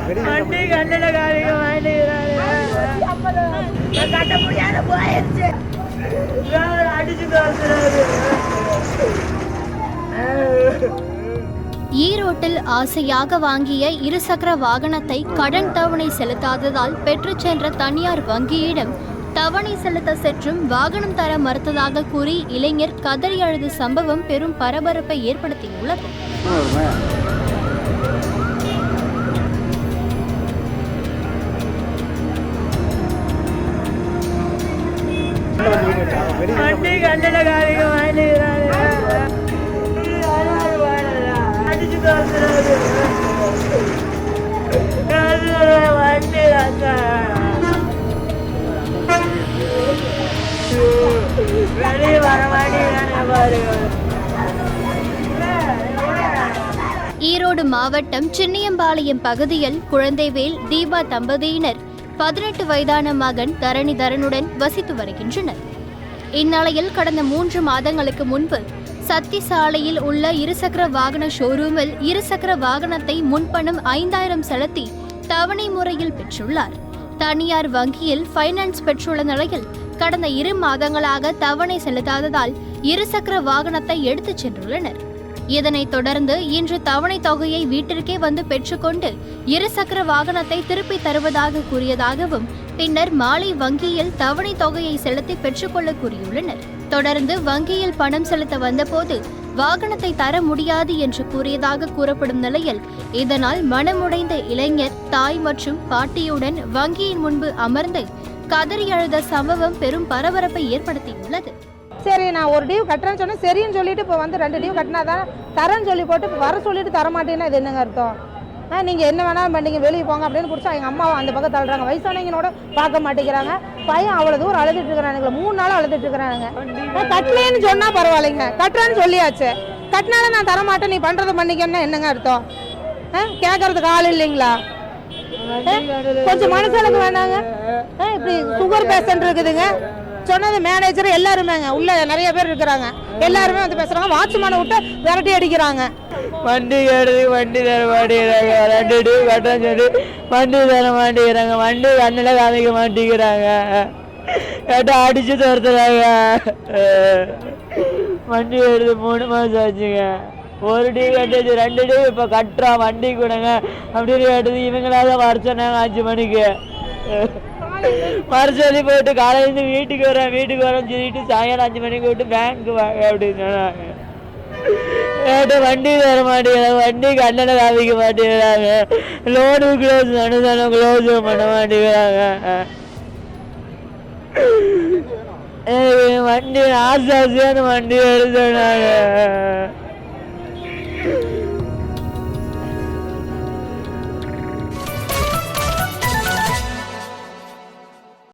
வண்டி கண்ணில் காமிக்க மாட்டேங்கிறாரு. கட்ட முடியாத போயிடுச்சு. அடிச்சுட்டு வந்துடுறாரு. ஈரோட்டில் ஆசையாக வாங்கிய இருசக்கர வாகனத்தை கடன் தவணை செலுத்தாததால் பெற்றுச் சென்ற தனியார் வங்கியிடம் தவணை செலுத்த சென்றும் வாகனம் தர மறுத்ததாக கூறி இளைஞர் கதறி அழுத சம்பவம் பெரும் பரபரப்பை ஏற்படுத்தியுள்ளது. வண்டி கண்ணில் காமிக்க மாட்டேங்கிறாரு. அடிச்சுட்டு வந்துடுறாரு. வண்டி வெளியே வர மாட்டேங்கிறாங்க பாருங்க. ஈரோடு மாவட்டம் சின்னியம்பாளையம் பகுதியில் குழந்தைவேல் தீபா தம்பதியினர் 18 வயதான மகன் தரணிதரனுடன் வசித்து வருகின்றனர். இந்நிலையில் கடந்த 3 மாதங்களுக்கு முன்பு சத்தி சாலையில் உள்ள இருசக்கர வாகன ஷோரூமில் இருசக்கர வாகனத்தை முன்பணம் 5000 செலுத்தி தவணை முறையில் பெற்றுள்ளார். தனியார் வங்கியில் ஃபைனான்ஸ் பெற்றுள்ள நிலையில் கடந்த 2 மாதங்களாக தவணை செலுத்தாததால் இருசக்கர வாகனத்தை எடுத்துச் சென்றுள்ளனர். இதனைத் தொடர்ந்து இன்று தவணை தொகையை வீட்டிற்கே வந்து பெற்றுக்கொண்டு இருசக்கர வாகனத்தை திருப்பி தருவதாக கூறியதாகவும் பின்னர் மாலை வங்கியில் தவணை தொகையை செலுத்தி பெற்றுக்கொள்ள கூறியுள்ளனர். தொடர்ந்து வங்கியில் பணம் செலுத்த வந்தபோது வாகனத்தை தர முடியாது என்று கூறியதாக கூறப்படும் நிலையில் இதனால் மனமுடைந்த இளைஞர் தாய் மற்றும் பாட்டியுடன் வங்கியின் முன்பு அமர்ந்து கதறி அழுத சம்பவம் பெரும் பரபரப்பை ஏற்படுத்தியுள்ளது. சரி, நான் ஒரு டியூ கட்டுறேன்னு சொன்னேன். சரின்னு சொல்லிட்டு இப்போ வந்து 2 டியூ கட்டினா தான் தரேன்னு சொல்லி போட்டு இப்போ வர சொல்லிட்டு தரமாட்டேன்னா இது என்னங்க அர்த்தம்? நீங்கள் என்ன வேணாலும் பண்ணீங்க, வெளியே போங்க அப்படின்னு பிடிச்சா எங்கள் அம்மாவை அந்த பக்கம் தள்ளுறாங்க. வயசானவங்களோட பார்க்க மாட்டேங்கிறாங்க. பையன் அவ்வளோ தூரம் அழுதுட்டு இருக்கிறானுங்க. 3 நாள் அழுதுட்டு இருக்கிறானுங்க. கட்டலேன்னு சொன்னால் பரவாயில்லைங்க, கட்டுறேன்னு சொல்லியாச்சு. கட்டினாலும் நான் தரமாட்டேன், நீ பண்ணுறதை பண்ணிக்கன்னா என்னங்க அர்த்தம்? கேட்கறதுக்கு ஆள் இல்லைங்களா? கொஞ்சம் மனசளவுக்கு வேணாங்க. இப்படி சுகர் பேஷண்ட் இருக்குதுங்க சொன்னது மேனேஜர் எல்லாருமேங்க உள்ள நிறைய பேர் இருக்கிறாங்க. எல்லாருமே வந்து பேசுறாங்க. வாட்ச்மேனை விட்டு விரட்டி அடிக்கிறாங்க. வண்டி கேடுது, வண்டி தர மாட்டேங்கிறாங்க. 2 டியூ கட்டுறேன்னு சொல்லி வண்டி தர மாட்டேங்கிறாங்க. வண்டி கண்ணில் காமிக்க மாட்டேங்கிறாங்க. கேட்டால் அடிச்சு துரத்துறாங்க. வண்டி எடுத்து 3 மாதம் ஆச்சுங்க. 1 டியூ கட்டுச்சு, 2 டியூ இப்போ கட்டுறான். வண்டி கொடுங்க அப்படின்னு கேட்டது இவங்களால வர சொன்னாங்க 5 மணிக்கு. மறுசொல்லி போட்டு காலையிலேருந்து வீட்டுக்கு வரேன்னு சொல்லிட்டு சாயங்காலம் 5 மணிக்கு விட்டு பேங்க்கு வாங்க அப்படின்னு சொன்னாங்க. கேட்டு வண்டி தர மாட்டேங்கிறாங்க. வண்டி கண்ணனை காமிக்க மாட்டேங்கிறாங்க. லோனு க்ளோஸ் அனுதானம் க்ளோஸ் பண்ண மாட்டேங்கிறாங்க. வண்டி ஆசாசியான வண்டி எடுத்து சொன்னாங்க.